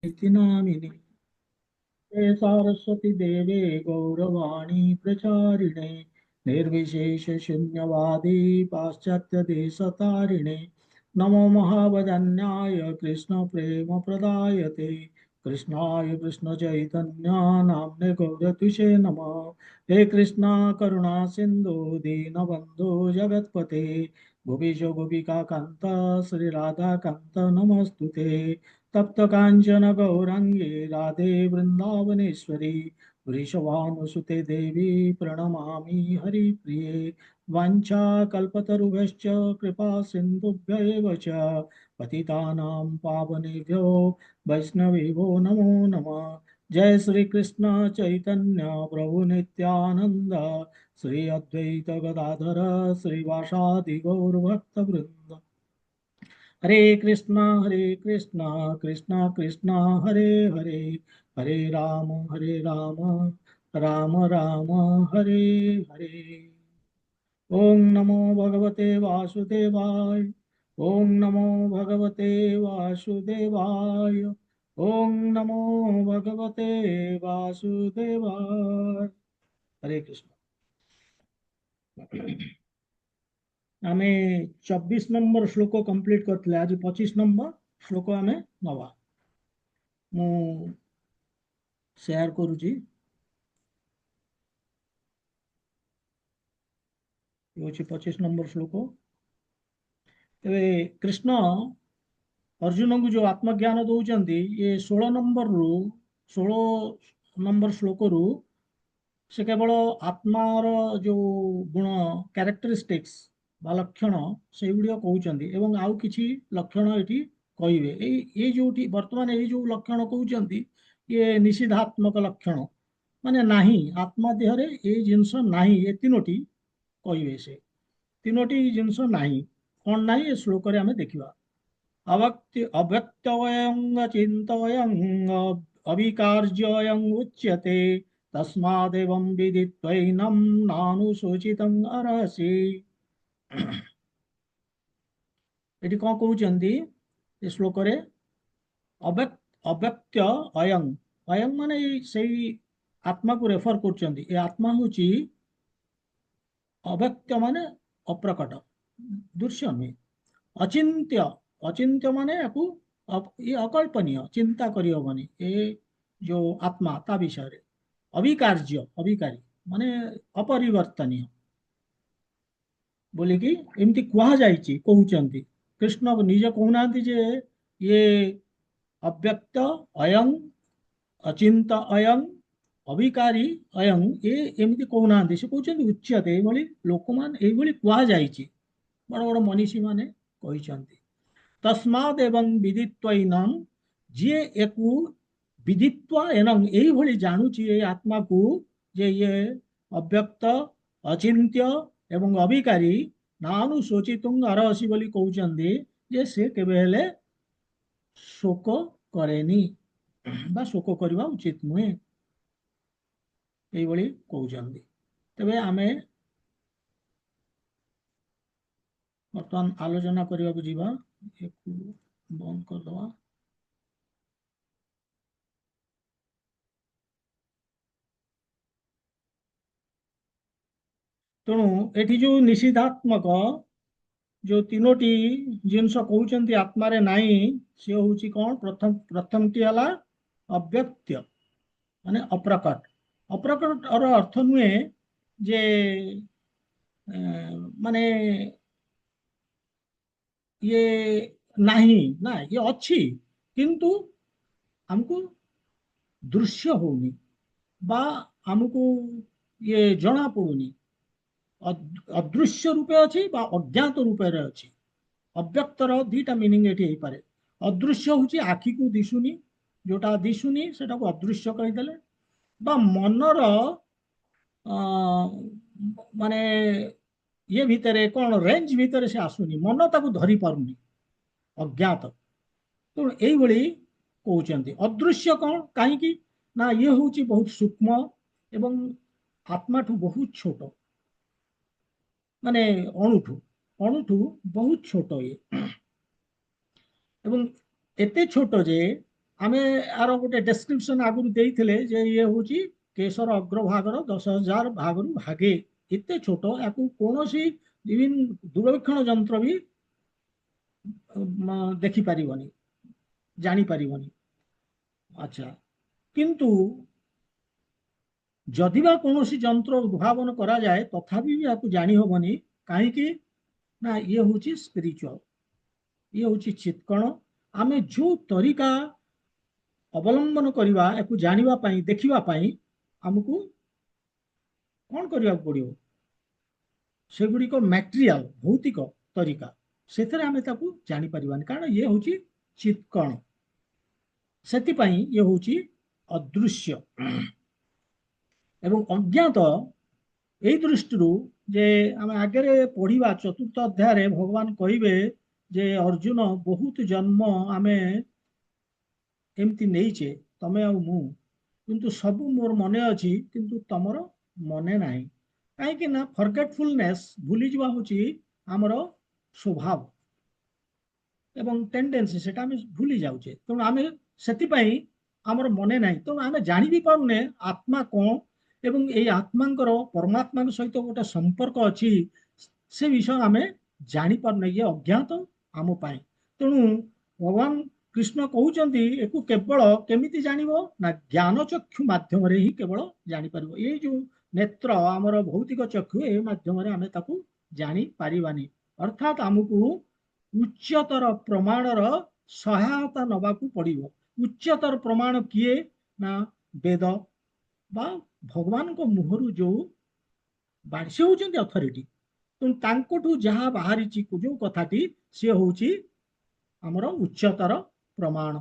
इति नामिनि ते सारस्वती देवे गौरवाणी प्रचारिणे निर्विशेष शून्यवादी पाश्चात्य देशतारिणे नमो महावदन्याय कृष्ण प्रेम प्रदायते कृष्णाय कृष्ण चैतन्य नाम्ने गौरतुषे नमः। हे कृष्णा करुणा सिंधु दीनबंधु जगत्पते गोपीश गोपिका कांत श्री राधा कांत नमस्तुते तप्त कांचन गौरांगे राधे वृंदावनेश्वरी वृषभानुसुते देवी प्रणमामि हरिप्रिये वाञ्छाकल्पतरुभ्यश्च कृपा सिन्धुभ्य एव च पतितानां पावनेभ्यो वैष्णवेभ्यो नमो नमः। जय श्री कृष्ण चैतन्य प्रभु नित्यानंद श्री अद्वैत गदाधर श्रीवासादि गौरभक्तवृंद। हरे कृष्णा कृष्णा कृष्णा हरे हरे हरे राम राम राम हरे हरे। ओम नमो भगवते वासुदेवाय। ओम नमो भगवते वासुदेवाय। ओम नमो भगवते वासुदेवाय। हरे कृष्ण। आमे 24 नंबर श्लोक कंप्लीट करते आज 25 नंबर श्लोक आमे नवा मु शेयर करुची। ये हूँ 25 नंबर श्लोक। तेरे कृष्ण अर्जुन को जो आत्मज्ञान दौरान ये 16 नंबर रु 16 नंबर श्लोक रु से केवल आत्मार जो गुण क्यारेक्टरिस्टिक्स बा लक्षण से गुड़िक कहते एवं आउ किछि लक्षण ये कहे ये जो वर्तमान ये जो लक्षण कहते ये निषिद्धात्मक लक्षण माने नाही आत्मा देहरे ये जिनस नाही ये तीनोटी कहे से तीनोटी जिनस नाही कौन नाही ये श्लोक आम देखा अवक्ति अव्यक्तवयं चिन्तयं अविकार्ययं उच्यते तस्मादेवं विदित्वैनं नानुशोचितं अर्हसि। एटी कौन कहते ये श्लोक अव्यक्त अयं अयं माने से आत्मा को रेफर कर आत्मा हूँ अव्यक्त माने अप्रकट दृश्य नुहे अचिंत्य अचिंत्य माने याकू ये अकल्पनीय चिंता करहबनी ये जो आत्मा ता विषय रे अविकार्य अविकारी माने अपरिवर्तनीय बोलिकी एमती कहुच्छी कहते कृष्ण निजे कहना जे ये अव्यक्त अयं अचिंत अयं अविकारी अयं ये एमती कहना से कहते उच्यते ये लोक मान ये कहुच्छी बड़ बड़ मनीषी माने कहते तस्माद एवं विदित्वैनं जी एकु विदित्वा एनं यही भली जानूची ये आत्मा को जे ये अव्यक्त अचिंत्य एवं अविकारी नानु शोचितुं अर्हसि बोली कहउचंदी जे से केबे हेले शोक करेनी बा शोक करवा उचित नुहे यही भली कहउचंदी। तबे आमे बर्तमान आलोचना करबा को जीवा एक बंद कर दवा। तेणु एठी जो निषेधात्मक जो तीनोटी जिनस कहते आत्मारे नाई सी हूँ कौन प्रथम प्रथम टी है अव्यक्त माने अप्रकट अप्रकट और अर्थ नुहे जे माने ये नहीं ना ये अच्छी किंतु हमको दृश्य होनी बा हमको ये जना पड़ुनी अदृश्य रूपे अच्छी बा अज्ञात रूपे अच्छी अव्यक्तर दीटा मीनिंग ये पारे अदृश्य हूँ आखि को दिशुनी जोटा दिशुनी से अदृश्य कहीदेले बा मनर माने ये भितर कौन रेंज भितर से आसुनी मन ताको धरी पारुनी अज्ञात तो यही कहते अदृश्य कौन कहीं ना ये हूँ बहुत सूक्ष्म एवं आत्मा ठू बहुत छोट माने अणुठू अणुठू बहुत छोट ये एवं एते छोट जे आमे आर गोटे डेस्क्रिप्शन आगुरी देइथिले जे ये होची केशर अग्रभागर 10,000 भागरू भागे एते छोट याकू कोनोसी इवन दूरवीक्षण यंत्र भी देखि पारिबनी जानी पारिबनी। अच्छा किंतु जदि बा कोनोसी यंत्र उद्भावन करा जाए तथापि भी याकू जानी होबनी काहेकि ना ये होची स्पिरिचुअल ये होची चित्कण आमे जो तरीका अवलंबन करवा याकू जानिबा पई देखिबा पई हमकू कौन करने पड़ो सेगुड़िक मटेरियल भौतिक तरीका से आम जापर कारण ये हूँ चित्कण से ये हूँ अदृश्य एवं अज्ञात यही दृष्टि जे आम आगे पढ़ा चतुर्थ अध्याय भगवान कहे जे अर्जुन बहुत जन्म आम एमती नहींचे तमें आु किंतु सब मोर मने अच्छी किंतु तमर मने नाही कहीं ना फरगेटफुलनेस भूली जावा होची आमर स्वभाव एवं टेंडेंसी सेटा आम भूली जाऊे तेणु आम से आमर मने ना तेणु आम जानी भी पारे आत्मा कौन एवं ये आत्मांकर परमात्मा सहित गोटे संपर्क अच्छी से विषय आम जापारे ये अज्ञात आम तेणु भगवान कृष्ण कहते एक केवल केमिति जानिबो ना ज्ञान चक्षु माध्यम रे ही केवल जानिपर ये जो नेत्र आमर भौतिक चक्षु ए माध्यम आम जानी पारिबानी अर्थात आमको उच्चतर प्रमाणर सहायता नबाकू पड़िबो। उच्चतर प्रमाण किए ना वेद बा भगवान को मुहरु जो से होउचंती अथॉरिटी तेणु जहाँ बाहरी जो कथाटी सी होउची आमर उच्चतर प्रमाण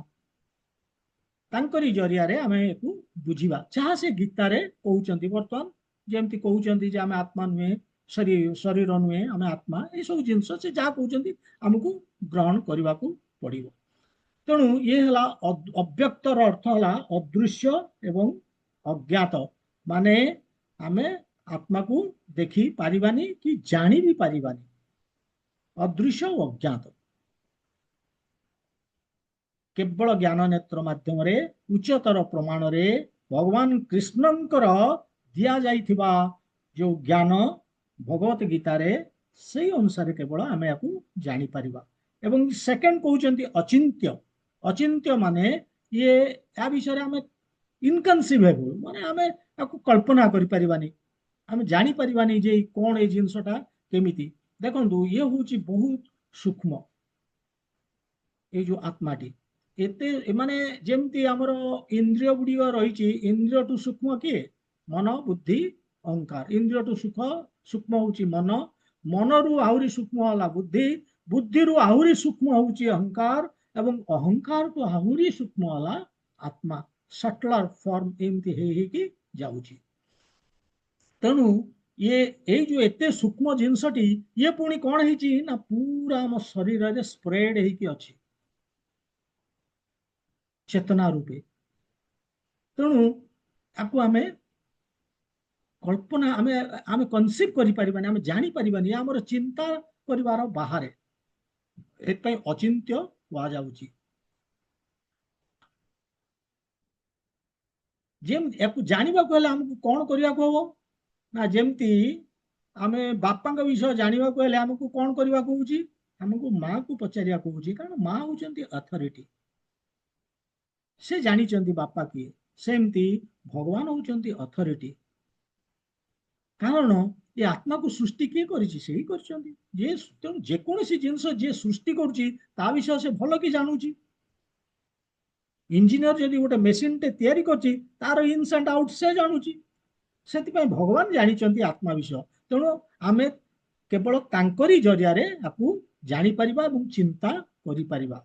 तांकरी जरिया आम बुझा जहाँ से गीतार कहते बर्तमान जमती कहते आम आत्मा नुहे शरीर नुहे आम आत्मा ये सब जिन से जहाँ कहते आमको ग्रहण करने को पड़ो। तेणु ये है अव्यक्तर अर्थ है अदृश्य एवं अज्ञात माने आम आत्मा को देखी पारिबानी कि जानी भी पारिबानी अदृश्य और अज्ञात केवल ज्ञान नेत्र माध्यम उच्चतर प्रमाण रे भगवान कृष्णंकर दिया जाइथिबा जो ज्ञान भगवत गीतार से अनुसार केवल आम या जानी परिबा। एवं सेकेंड कहते अचिंत्य अचिंत्य माने ये या विषय आम इनकनसिवेबल माने आम या कल्पना करिपारिबानी आम जानी परिबानी जे कौन ए जिनसटा केमिति देखंतु ये हूँ बहुत सूक्ष्म ये जो आत्माटी एते माने जेमती आमर इंद्रिय गुड़िक रही इंद्रिय टू सूक्ष्म किए मन बुद्धि अहंकार इंद्रिय टू सूक्ष्म हूँ मन मन रु आहरी सूक्ष्म है बुद्धि बुद्धि रु आहरी सूक्ष्म हूँ अहंकार एवं अहंकार टू आहरी सूक्ष्म है आत्मा सटलर फॉर्म एमती जाऊँगी। तेणु ये जो एते सूक्ष्म जिनसटी ये पुणी कौन है ना पूरा आम शरीर रे स्प्रेड होगी अच्छी चेतना रूपे। तेणु आपको आम कल्पना आम आम कनसिव करें आम जापर आमर चिंता कर बाहर एक अचिंत्य कहुच्छी। जानवा आमको कौन करने को हम ना जमती आम बापा विषय जानवा आमको कौन करने को आमको माँ को पचारिया कारण माँ हूँ अथॉरिटी से जानी बापा किए सेमती भगवान होती अथॉरिटी कारण ये आत्मा को सृष्टि किए जेकोसी जिनस जी सृष्टि करुच्ची विषय से भल कि जानूची इंजीनियर जदि गोटे मेसीन टे तैयारी करची तार इन्स एंड आउट से जानूची से भगवान जानी आत्मा विषय तेणु आम केवल तांकरी जरिया जापर चिंता करिपरिबा।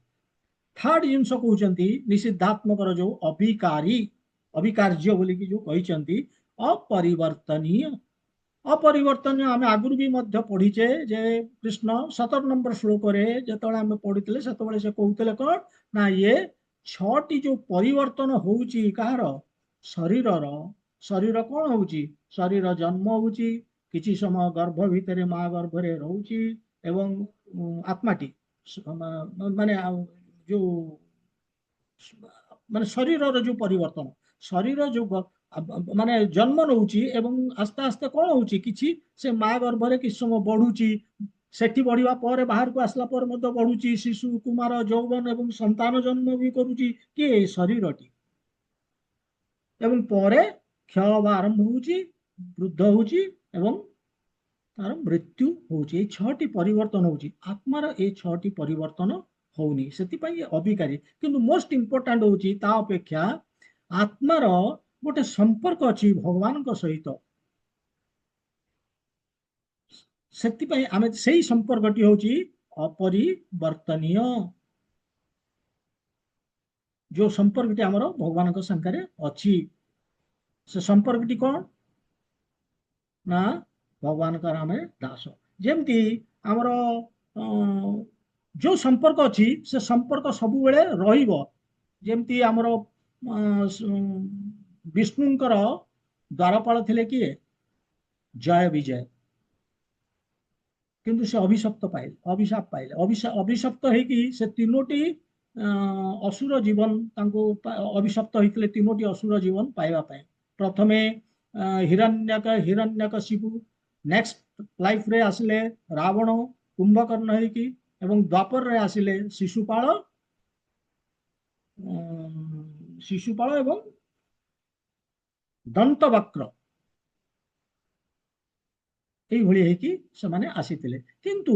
थर्ड जिनस कहते निषिद्धात्मक जो अभिकारी अभिकार्य बोली जो कहते अपरिवर्तनीय अपरिवर्तनीय आम आगुरी भी पढ़ीचे जे कृष्ण 17 नंबर श्लोक जो आम पढ़ी से कहते कौन ना ये 6टी जो परिवर्तन होउची कहार शरीर शरीर कौन होउची शरीर जन्म होउची किछि समय गर्भ भितर माँ गर्भ रे रहउची एवं आत्माटी माने जो ମାନେ ଶରୀରର ଯୋଉ ପରିବର୍ତ୍ତନ, ଶରୀର ଯୋଉ ମାନେ ଜନ୍ମ ନଉଛି ଏବଂ ଆସ୍ତେ ଆସ୍ତେ କଣ ହଉଛି, କିଛି ସେ ମା ଗର୍ଭରେ କିଛି ସମୟ ବଢୁଛି, ସେଠି ବଢିବା ପରେ ବାହାରକୁ ଆସିଲା ପରେ ମଧ୍ୟ ବଢୁଛି, ଶିଶୁ କୁମାର ଯୌବନ ଏବଂ ସନ୍ତାନ ଜନ୍ମ ବି କରୁଛି କିଏ, ଏଇ ଶରୀରଟି। ଏବଂ ପରେ କ୍ଷୟ ହେବା ଆରମ୍ଭ ହଉଛି, ବୃଦ୍ଧ ହଉଛି ଏବଂ ତାର ମୃତ୍ୟୁ ହଉଛି। ଏଇ 6ଟି ପରିବର୍ତ୍ତନ ହଉଛି, ଆତ୍ମାର ଏଇ 6ଟି ପରିବର୍ତ୍ତନ ହଉନି, ସେଥିପାଇଁ ଅବିକାରୀ। କିନ୍ତୁ ମୋଷ୍ଟ ଇମ୍ପୋର୍ଟାଣ୍ଟ ହଉଛି ତା ଅପେକ୍ଷା ଆତ୍ମାର ଗୋଟେ ସମ୍ପର୍କ ଅଛି ଭଗବାନଙ୍କ ସହିତ। ସେଥିପାଇଁ ଆମେ ସେଇ ସମ୍ପର୍କଟି ହଉଛି ଅପରିବର୍ତ୍ତନୀୟ, ଯୋଉ ସମ୍ପର୍କଟି ଆମର ଭଗବାନଙ୍କ ସାଙ୍ଗରେ ଅଛି। ସେ ସମ୍ପର୍କଟି କଣ ନା ଭଗବାନଙ୍କର ଆମେ ଦାସ। ଯେମିତି ଆମର ଯୋଉ ସମ୍ପର୍କ ଅଛି ସେ ସମ୍ପର୍କ ସବୁବେଳେ ରହିବ। ଯେମିତି ଆମର ବିଷ୍ଣୁଙ୍କର ଦ୍ୱାରପାଳ ଥିଲେ କିଏ, ଜୟ ବିଜୟ, କିନ୍ତୁ ସେ ଅଭିଶପ୍ତ ପାଇଲେ, ଅଭିଶାପ ପାଇଲେ, ଅଭିଶପ୍ତ ହେଇକି ସେ ତିନୋଟି ଅସୁର ଜୀବନ ତାଙ୍କୁ ଅଭିଶପ୍ତ ହେଇଥିଲେ, ତିନୋଟି ଅସୁର ଜୀବନ ପାଇବା ପାଇଁ। ପ୍ରଥମେ ହିରଣ୍ୟକଶିପୁ, ନେକ୍ସଟ ଲାଇଫରେ ଆସିଲେ ରାବଣ କୁମ୍ଭକର୍ଣ୍ଣ ହେଇକି, ଏବଂ ଦ୍ୱାପରରେ ଆସିଲେ ଶିଶୁପାଳ ଏବଂ ଦନ୍ତବକ୍ର, এইଭଳି ହେଇକି ସେମାନେ ଆସିଥିଲେ। କିନ୍ତୁ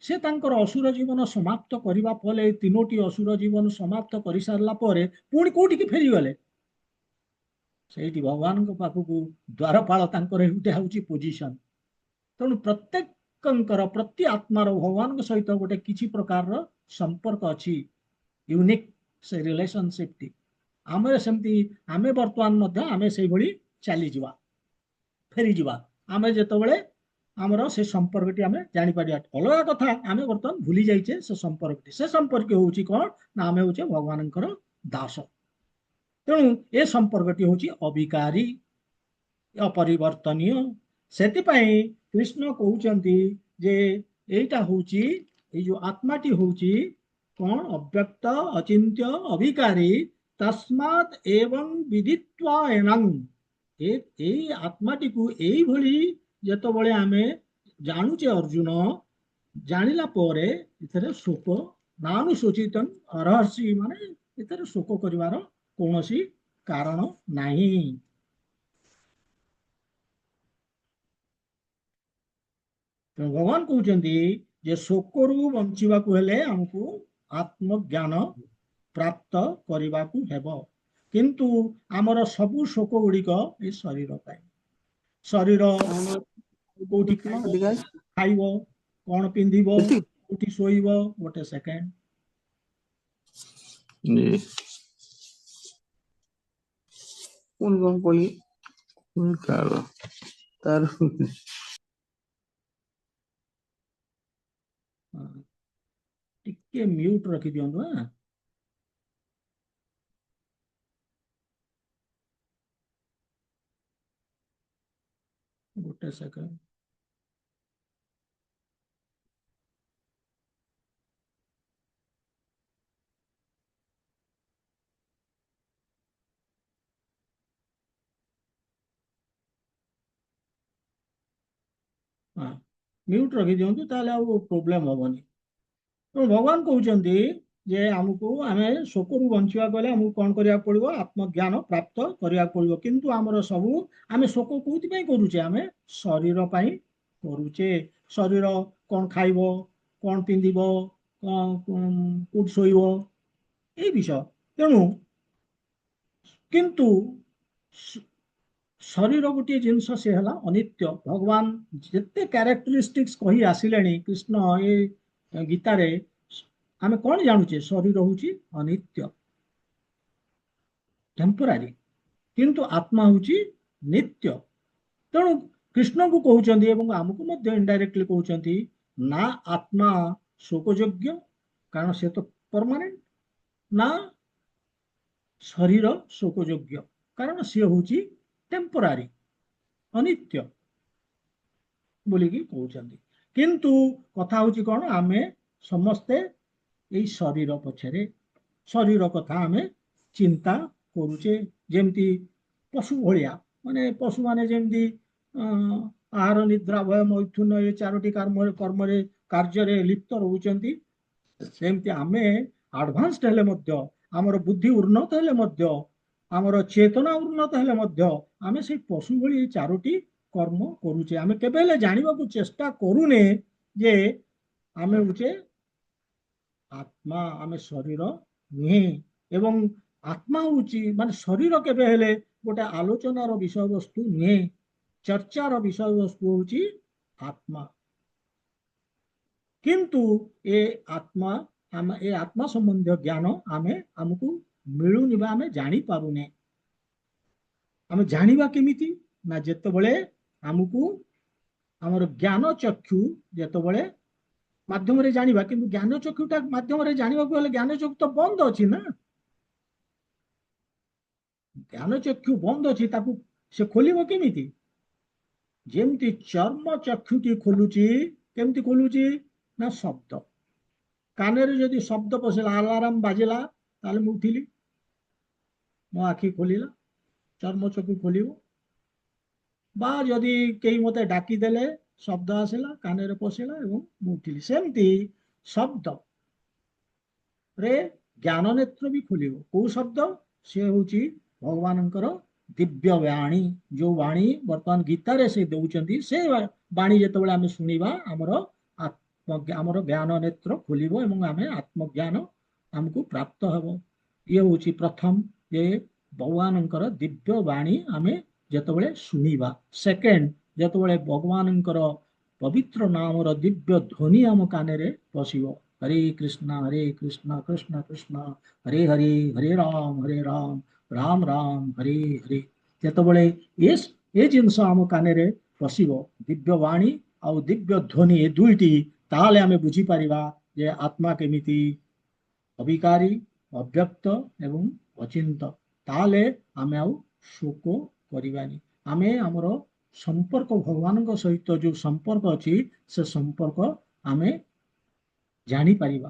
ସେ ତାଙ୍କର ଅସୁର ଜୀବନ ସମାପ୍ତ କରିବା ପରେ, ତିନୋଟି ଅସୁର ଜୀବନ ସମାପ୍ତ କରିସାରିଲା ପରେ ପୁଣି କୋଉଠିକି ଫେରିଗଲେ, ସେଇଠି ଭଗବାନଙ୍କ ପାଖକୁ। ଦ୍ୱାରପାଳ ତାଙ୍କର ଏଇଟା ହଉଛି ପୋଜିସନ। ତେଣୁ ପ୍ରତ୍ୟେକଙ୍କର, ପ୍ରତି ଆତ୍ମାର ଭଗବାନଙ୍କ ସହିତ ଗୋଟେ କିଛି ପ୍ରକାରର ସମ୍ପର୍କ ଅଛି, ୟୁନିକ୍ ସେ ରିଲେସନସିପଟି। ଆମେ ସେମିତି, ଆମେ ବର୍ତ୍ତମାନ ମଧ୍ୟ ଆମେ ସେଇଭଳି ଚାଲିଯିବା, ଫେରିଯିବା। ଆମେ ଯେତେବେଳେ ଆମର ସେ ସମ୍ପର୍କଟି ଆମେ ଜାଣିପାରିବା। ଅଲଗା କଥା, ଆମେ ବର୍ତ୍ତମାନ ଭୁଲି ଯାଇଛେ ସେ ସମ୍ପର୍କଟି। ସେ ସମ୍ପର୍କ ହଉଛି କଣ ନା ଆମେ ହଉଛେ ଭଗବାନଙ୍କର ଦାସ। ତେଣୁ ଏ ସମ୍ପର୍କଟି ହଉଛି ଅବିକାରୀ, ଅପରିବର୍ତ୍ତନୀୟ। ସେଥିପାଇଁ କୃଷ୍ଣ କହୁଛନ୍ତି ଯେ ଏଇଟା ହଉଛି, ଏଇ ଯୋଉ ଆତ୍ମାଟି ହଉଛି କଣ, ଅବ୍ୟକ୍ତ ଅଚିନ୍ତ୍ୟ ଅବିକାରୀ, ତସ୍ମାତ୍ ଏବଂ ବିଦିତ୍ୱା ଏନଂ। ଏଇ ଆତ୍ମାଟିକୁ ଏଇଭଳି ଯେତେବେଳେ ଆମେ ଜାଣୁଛେ ଅର୍ଜୁନ, ଜାଣିଲା ପରେ ଏଥିରେ ଶୋକ ନାନୁଶୋଚିତଂ ଅରହର୍ଷି, ମାନେ ଏଥିରେ ଶୋକ କରିବାର କୌଣସି କାରଣ ନାହିଁ। ତେଣୁ ଭଗବାନ କହୁଛନ୍ତି ଯେ ଶୋକରୁ ବଞ୍ଚିବାକୁ ହେଲେ ଆମକୁ ଆତ୍ମଜ୍ଞାନ ପ୍ରାପ୍ତ କରିବାକୁ ହେବ। କିନ୍ତୁ ଆମର ସବୁ ଶୋକ ଗୁଡ଼ିକ ଏ ଶରୀର ପାଇଁ। ଶରୀର କୋଉଠି ଖାଇବ, କଣ ପିନ୍ଧିବ, କୋଉଠି ଶୋଇବ, ଗୋଟେ ସେକେଣ୍ଡ। ପୁଣି କଣ କହିଲି ତାର ଟିକେ ମ୍ୟୁଟ ରଖିଦିଅନ୍ତୁ। ଗୋଟେ ସେକେଣ୍ଡ। ମ୍ୟୁଟ ରଖିଦିଅନ୍ତୁ, ତାହେଲେ ଆଉ ପ୍ରୋବ୍ଲେମ ହବନି। ତେଣୁ ଭଗବାନ କହୁଛନ୍ତି ଯେ ଆମକୁ, ଆମେ ଶୋକରୁ ବଞ୍ଚିବାକୁ ହେଲେ ଆମକୁ କଣ କରିବାକୁ ପଡିବ, ଆତ୍ମଜ୍ଞାନ ପ୍ରାପ୍ତ କରିବାକୁ ପଡିବ। କିନ୍ତୁ ଆମର ସବୁ, ଆମେ ଶୋକ କୋଉଥିପାଇଁ କରୁଛେ, ଆମେ ଶରୀର ପାଇଁ କରୁଛେ। ଶରୀର କଣ ଖାଇବ, କଣ ପିନ୍ଧିବ, କୋଉଠି ଶୋଇବ, ଏଇ ବିଷୟ। ତେଣୁ କିନ୍ତୁ ଶରୀର ଗୋଟିଏ ଜିନିଷ, ସେ ହେଲା ଅନିତ୍ୟ। ଭଗବାନ ଯେତେ କ୍ୟାରେକ୍ଟରିଷ୍ଟିକ୍ସ କହି ଆସିଲେଣି କୃଷ୍ଣ ଏ ଗୀତାରେ, ଆମେ କଣ ଜାଣୁଛେ, ଶରୀର ହଉଛି ଅନିତ୍ୟ, ଟେମ୍ପୋରାରୀ, କିନ୍ତୁ ଆତ୍ମା ହଉଛି ନିତ୍ୟ। ତେଣୁ କୃଷ୍ଣଙ୍କୁ କହୁଛନ୍ତି ଏବଂ ଆମକୁ ମଧ୍ୟ ଇନଡାଇରେକ୍ଟଲି କହୁଛନ୍ତି, ନା ଆତ୍ମା ଶୋକଯୋଗ୍ୟ, କାରଣ ସେ ତ ପରମାନେଣ୍ଟ, ନା ଶରୀର ଶୋକଯୋଗ୍ୟ, କାରଣ ସିଏ ହଉଛି ଟେମ୍ପୋରାରୀ, ଅନିତ୍ୟ ବୋଲିକି କହୁଛନ୍ତି। କିନ୍ତୁ କଥା ହଉଛି କଣ, ଆମେ ସମସ୍ତେ ଏଇ ଶରୀର ପଛରେ, ଶରୀର କଥା ଆମେ ଚିନ୍ତା କରୁଛେ ଯେମିତି ପଶୁ ଭଳିଆ, ମାନେ ପଶୁମାନେ ଯେମିତି ଆହାର ନିଦ୍ରା ଭୟ ମୈଥୁନ ଏ ଚାରୋଟି କର୍ମରେ କାର୍ଯ୍ୟରେ ଲିପ୍ତ ରହୁଛନ୍ତି, ସେମିତି ଆମେ ଆଡଭାନ୍ସଡ ହେଲେ ମଧ୍ୟ, ଆମର ବୁଦ୍ଧି ଉନ୍ନତ ହେଲେ ମଧ୍ୟ, ଆମର ଚେତନା ଉନ୍ନତ ହେଲେ ମଧ୍ୟ ଆମେ ସେଇ ପଶୁ ଭଳି ଏଇ ଚାରୋଟି କର୍ମ କରୁଛେ। ଆମେ କେବେ ହେଲେ ଜାଣିବାକୁ ଚେଷ୍ଟା କରୁନେ ଯେ ଆମେ ହଉଛେ ଆତ୍ମା, ଆମେ ଶରୀର ନୁହେଁ। ଏବଂ ଆତ୍ମା ହଉଛି ମାନେ ଶରୀର କେବେ ହେଲେ ଗୋଟେ ଆଲୋଚନାର ବିଷୟବସ୍ତୁ ନୁହେଁ। ଚର୍ଚ୍ଚାର ବିଷୟବସ୍ତୁ ହଉଛି ଆତ୍ମା। କିନ୍ତୁ ଏ ଆତ୍ମା ଏ ଆତ୍ମା ସମ୍ବନ୍ଧୀୟ ଜ୍ଞାନ ଆମକୁ ମିଳୁନି ବା ଆମେ ଜାଣିପାରୁନେ। ଆମେ ଜାଣିବା କେମିତି? ନା ଯେତେବେଳେ ଆମକୁ ଆମର ଜ୍ଞାନ ଚକ୍ଷୁ ଯେତେବେଳେ ମାଧ୍ୟମରେ ଜାଣିବା, କିନ୍ତୁ ଜ୍ଞାନ ଚକ୍ଷୁଟା ମାଧ୍ୟମରେ ଜାଣିବାକୁ ହେଲେ ଜ୍ଞାନ ଚକ୍ଷୁ ତ ବନ୍ଦ ଅଛି ନା। ଜ୍ଞାନ ଚକ୍ଷୁ ବନ୍ଦ ଅଛି, ତାକୁ ସେ ଖୋଲିବ କେମିତି? ଯେମିତି ଚର୍ମ ଚକ୍ଷୁଟି ଖୋଲୁଛି, କେମିତି ଖୋଲୁଛି? ନା ଶବ୍ଦ। କାନରେ ଯଦି ଶବ୍ଦ ପଶିଲା, ଆଲାରାମ ବାଜିଲା, ତାହେଲେ ମୁଁ ଉଠିଲି, ମୋ ଆଖି ଖୋଲିଲା, ଚର୍ମ ଚକ୍ଷୁ ଖୋଲିବ। ବା ଯଦି କେହି ମତେ ଡାକିଦେଲେ, ଶବ୍ଦ ଆସିଲା, କାନରେ ପଶିଲା ଏବଂ ମୁଁ ଉଠିଲି। ସେମିତି ଶବ୍ଦରେ ଜ୍ଞାନ ନେତ୍ର ବି ଖୋଲିବ। କୋଉ ଶବ୍ଦ? ସେ ହଉଛି ଭଗବାନଙ୍କର ଦିବ୍ୟ ବାଣୀ। ଯୋଉ ବାଣୀ ବର୍ତ୍ତମାନ ଗୀତାରେ ସେ ଦଉଛନ୍ତି, ସେ ବାଣୀ ଯେତେବେଳେ ଆମେ ଶୁଣିବା, ଆମର ଜ୍ଞାନ ନେତ୍ର ଖୋଲିବ ଏବଂ ଆମେ ଆତ୍ମଜ୍ଞାନ ଆମକୁ ପ୍ରାପ୍ତ ହେବ। ଇଏ ହଉଛି ପ୍ରଥମ, ଯେ ଭଗବାନଙ୍କର ଦିବ୍ୟ ବାଣୀ ଆମେ ଯେତେବେଳେ ଶୁଣିବା। ସେକେଣ୍ଡ, ଯେତେବେଳେ ଭଗବାନଙ୍କର ପବିତ୍ର ନାମର ଦିବ୍ୟ ଧ୍ୱନି ଆମ କାନରେ ପଶିବ, ହରେ କୃଷ୍ଣ କୃଷ୍ଣ କୃଷ୍ଣ ହରେ ହରେ, ହରେ ରାମ ରାମ ରାମ ହରେ ହରେ। ଯେତେବେଳେ ଏ ଜିନିଷ ଆମ କାନରେ ପଶିବ, ଦିବ୍ୟ ବାଣୀ ଆଉ ଦିବ୍ୟ ଧ୍ୱନି, ଏ ଦୁଇଟି, ତାହେଲେ ଆମେ ବୁଝିପାରିବା ଯେ ଆତ୍ମା କେମିତି ଅବିକାରୀ, ଅବ୍ୟକ୍ତ ଏବଂ ଅଚିନ୍ତ। ତାହେଲେ ଆମେ ଆଉ ଶୋକ କରିବାନି। ଆମେ ଆମର ସମ୍ପର୍କ ଭଗବାନଙ୍କ ସହିତ ଯୋଉ ସମ୍ପର୍କ ଅଛି, ସେ ସମ୍ପର୍କ ଆମେ ଜାଣିପାରିବା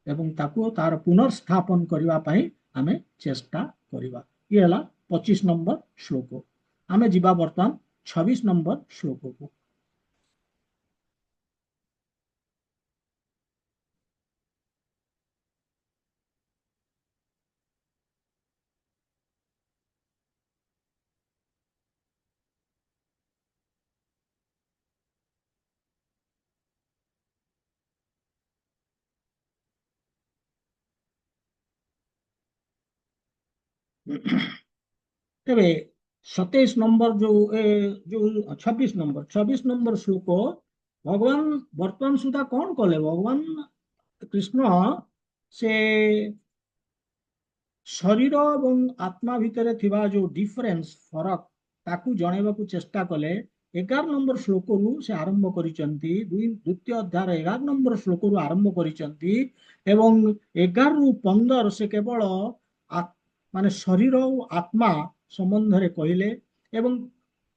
ଏବଂ ତାକୁ ତାର ପୁନର୍ସ୍ଥାପନ କରିବା ପାଇଁ ଆମେ ଚେଷ୍ଟା କରିବା। ଇଏ ହେଲା 25 ନମ୍ବର ଶ୍ଲୋକ। ଆମେ ଯିବା ବର୍ତ୍ତମାନ 26 ନମ୍ବର ଶ୍ଲୋକକୁ। ତେବେ 27 ନମ୍ବର ଯୋଉ 26 ନମ୍ବର ଶ୍ଲୋକ, ଭଗବାନ ବର୍ତ୍ତମାନ ସୁଦ୍ଧା କଣ କଲେ? ଭଗବାନ କୃଷ୍ଣ ସେ ଶରୀର ଏବଂ ଆତ୍ମା ଭିତରେ ଥିବା ଯୋଉ ଡିଫରେନ୍ସ, ଫରକ, ତାକୁ ଜଣେଇବାକୁ ଚେଷ୍ଟା କଲେ। 11 ନମ୍ବର ଶ୍ଲୋକରୁ ସେ ଆରମ୍ଭ କରିଛନ୍ତି, ଦ୍ୱିତୀୟ ଅଧ୍ୟାୟର 11 ନମ୍ବର ଶ୍ଲୋକରୁ ଆରମ୍ଭ କରିଛନ୍ତି ଏବଂ 11ରୁ 15 ସେ କେବଳ ମାନେ ଶରୀର ଓ ଆତ୍ମା ସମ୍ବନ୍ଧରେ କହିଲେ ଏବଂ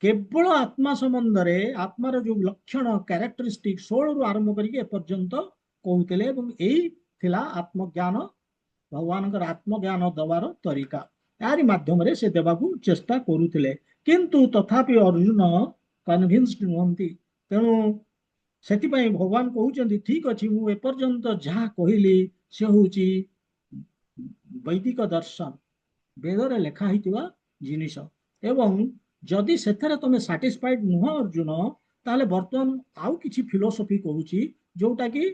କେବଳ ଆତ୍ମା ସମ୍ବନ୍ଧରେ, ଆତ୍ମାର ଯୋଉ ଲକ୍ଷଣ କ୍ୟାରେକ୍ଟରିଷ୍ଟିକ 16ରୁ ଆରମ୍ଭ କରିକି ଏପର୍ଯ୍ୟନ୍ତ କହୁଥିଲେ। ଏବଂ ଏଇ ଥିଲା ଆତ୍ମଜ୍ଞାନ, ଭଗବାନଙ୍କର ଆତ୍ମଜ୍ଞାନ ଦେବାର ତରିକା। ଏହାରି ମାଧ୍ୟମରେ ସେ ଦେବାକୁ ଚେଷ୍ଟା କରୁଥିଲେ। କିନ୍ତୁ ତଥାପି ଅର୍ଜୁନ କନଭିନ୍ସଡ ନୁହନ୍ତି। ତେଣୁ ସେଥିପାଇଁ ଭଗବାନ କହୁଛନ୍ତି, ଠିକ ଅଛି, ମୁଁ ଏପର୍ଯ୍ୟନ୍ତ ଯାହା କହିଲି ସେ ହଉଛି ବୈଦିକ ଦର୍ଶନ, ବେଦରେ ଲେଖା ହେଇଥିବା ଜିନିଷ। ଏବଂ ଯଦି ସେଥିରେ ତମେ ସାଟିସ୍ଫାଇଡ ନୁହଁ ଅର୍ଜୁନ, ତାହେଲେ ବର୍ତ୍ତମାନ ଆଉ କିଛି ଫିଲୋସଫି କହୁଛି, ଯୋଉଟା କି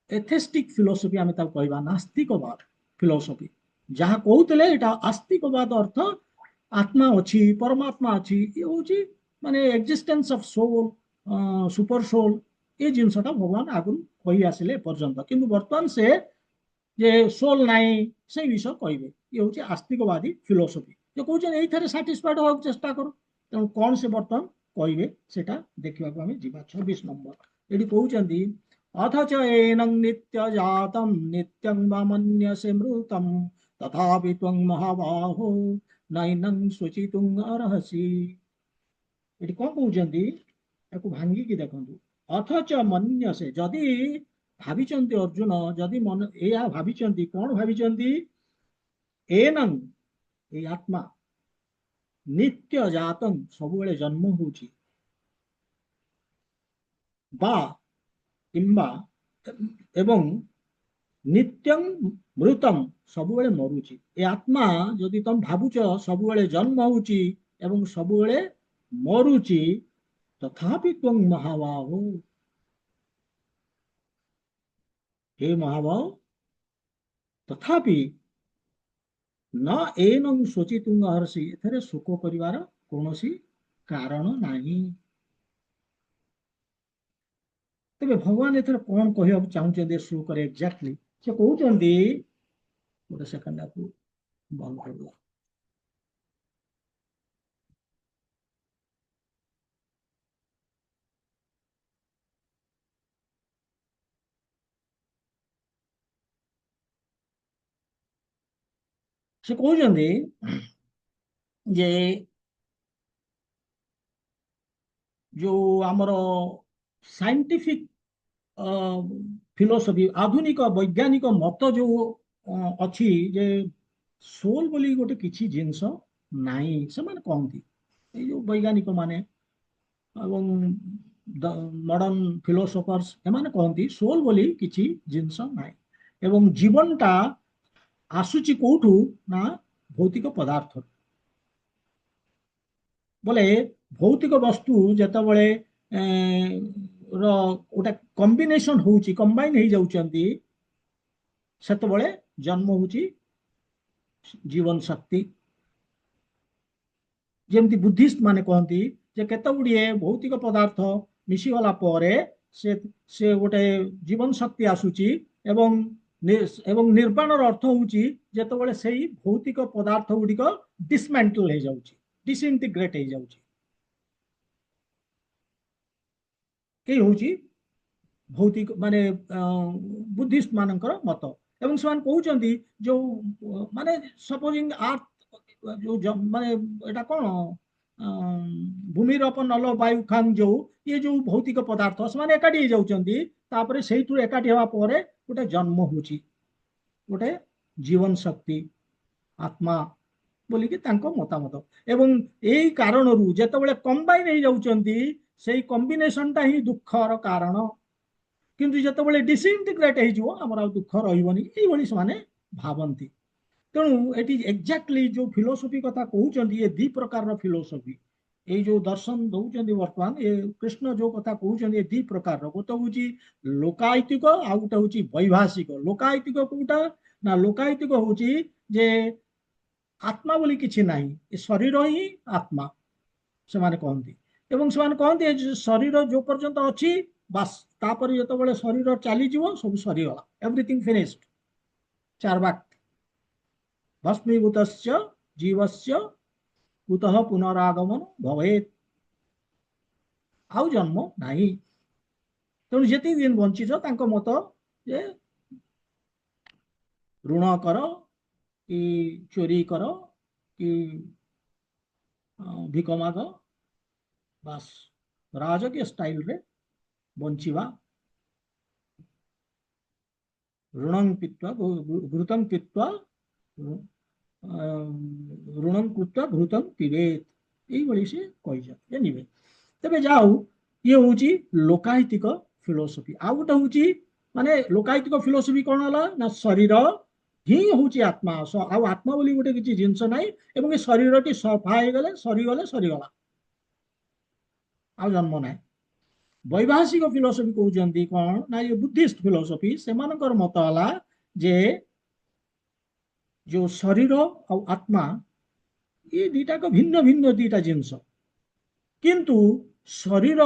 ଏଥେଷ୍ଟିକ ଫିଲୋସଫି ଆମେ ତାକୁ କହିବା, ନାସ୍ତିକବାଦ ଫିଲୋସଫି। ଯାହା କହୁଥିଲେ ଏଇଟା ଆସ୍ତିକବାଦ, ଅର୍ଥ ଆତ୍ମା ଅଛି, ପରମାତ୍ମା ଅଛି, ଇଏ ହଉଛି ମାନେ ଏକ୍ଜିଷ୍ଟେନ୍ସ ଅଫ ସୋଲ, ସୁପର ସୋଲ। ଏ ଜିନିଷଟା ଭଗବାନ ଆଗରୁ କହି ଆସିଲେ ଏପର୍ଯ୍ୟନ୍ତ, କିନ୍ତୁ ବର୍ତ୍ତମାନ ସେ ଯେ ସୋଲ ନାହିଁ ସେଇ ବିଷୟ କହିବେ। ଇଏ ହଉଛି ଆସ୍ତିକବାଦୀ ଫିଲୋସଫି, ଯେ କହୁଛନ୍ତି ଏଇଥିରେ ସାଟିସ୍ଫାଇଡ ହବାକୁ ଚେଷ୍ଟା କର। ତେଣୁ କଣ ସେ ବର୍ତ୍ତମାନ କହିବେ ସେଟା ଦେଖିବାକୁ ଆମେ ଯିବା। 26 ନମ୍ବର ଏଠି କହୁଛନ୍ତି, ଅଥଚ ଏନଂ ନିତ୍ୟ ଜାତಂ ନିତ୍ୟଂ ବା ମନ୍ୟସେ ମୃତଂ ତଥାପି ତ୍ୱଂ ମହାବାହୋ ନୈନଂ ଶୋଚିତୁଂ ଅର୍ହସି। ଏଠି କଣ କହୁଛନ୍ତି, ତାକୁ ଭାଙ୍ଗିକି ଦେଖନ୍ତୁ। ଅଥଚ ମନ୍ୟସେ, ଯଦି ଭାବିଛନ୍ତି ଅର୍ଜୁନ, ଯଦି ଏଇଆ ଭାବିଛନ୍ତି, କଣ ଭାବିଛନ୍ତି? एनं ये आत्मा नित्य जातम सबुबले जन्म होची बा किंबा एवं नित्यं मृतम सबुबले मरुची ए आत्मा जदि तुम भावुच सबुबले जन्म होची एवं सबुबले मरुची तथापि त्वं महाबाहो हे महाबाहो तथापि न एनं शोचितुंग हर्षि एथरे शोक करिवार कौनसी कारण नाही। तेबे भगवान एथरे कौन कहवा चाहते श्लोक एक्जाक्टली से कहते गोटे सेकेंड आपको बंद कर दिया से कहते जे जो आमर साइंटिफिक फिलोसफी आधुनिक वैज्ञानिक मत जो अच्छी जे सोल बोली गोटे किसी जिनस नाही से माने कहती ये जो वैज्ञानिक माने एवं मॉडर्न फिलोसोफर्स एमाने कहती सोल बोली किसी जिनस नाही एवं जीवनटा आसुची कोठू ना भौतिक पदार्थ बोले भौतिक वस्तु जेतबळे गोटे कॉम्बिनेशन होउची कंबाइन हो जाउचंती सेतबळे जन्म होउची जीवन शक्ति जेमती बुद्धिस्ट माने कहती जे केते गुड़िए भौतिक पदार्थ मिशीगला परे से गोटे जीवन शक्ति आसुची एवं एवं निर्वाणर अर्थ होउची जेतबळे सेही भौतिक पदार्थ गुड़िक डिसमेंटल हो जाउची डिसइंटीग्रेट हो जाउची ये होउची भौतिक माने बुद्धिस्ट मानकर मत एवं से कहते जो माने सपोजिंग अर्थ जो माने एटा कौन भूमि नल वायु खान जो ये जो भौतिक पदार्थ से एकाठी जाऊँगी से एकाठी हवा गोटे जन्म होची गोटे जीवन शक्ति आत्मा बोलिकी मतामत एवं यही कारण जितेबाला कंबाइन हो जाउचंती से कॉम्बिनेशन टा ही दुखर कारण किंतु जितेबाला डिसइंटीग्रेट हो आमर दुख रही से भावती तेणु ये एक्जाक्टली जो फिलोसफी कथा कहते ये दी प्रकार फिलोसफी ये जो दर्शन दौरान वर्तमान ये कृष्ण जो कथा कहते ये दी प्रकार गोटे हूँ लोकायतिक आ गोटे हूँ वैभाषिक लोकायतिक कौटा ना लोकायतिक हूँ जे आत्मा बोली किसी ना ये शरीर ही आत्मा से माने कहती एवं से माने कहती शरीर जो पर्यंत अच्छी बास तापर जो शरीर चलीज सब सरीगला एवरीथिंग फिनिश्ड चार बाक भस्मीभूत जीवस्य कुतः पुनरागमन भवेत आउ जन्म नाही तेणु जी दिन बंचिच मत जे ऋण कर कि चोरी कर कि भिक माग बास राजकीय स्टाइल रे बंचिवा ऋणं पीत्वा घृतं पीत्वा ऋणं कृत्वा घृतं पिबेत यही से कही तेरे जाऊ ये हूँ लोकायतिक फिलोसफी आ गोटे हूँ माने लोकायतिक फिलोसफी कौन है ना शरीर ही हूँ आत्मा आत्मा बोली गोटे किसी जिनस ना ये शरीर टी सफा हो गले सरीगला आ जन्म ना वैभाषिक फिलोसफी कहते कौन ना ये बुद्धिस्ट फिलोसफी से मत है जे जो शरीर और आत्मा ये दीटा को भिन्न भिन्न दीटा जिनस किंतु शरीर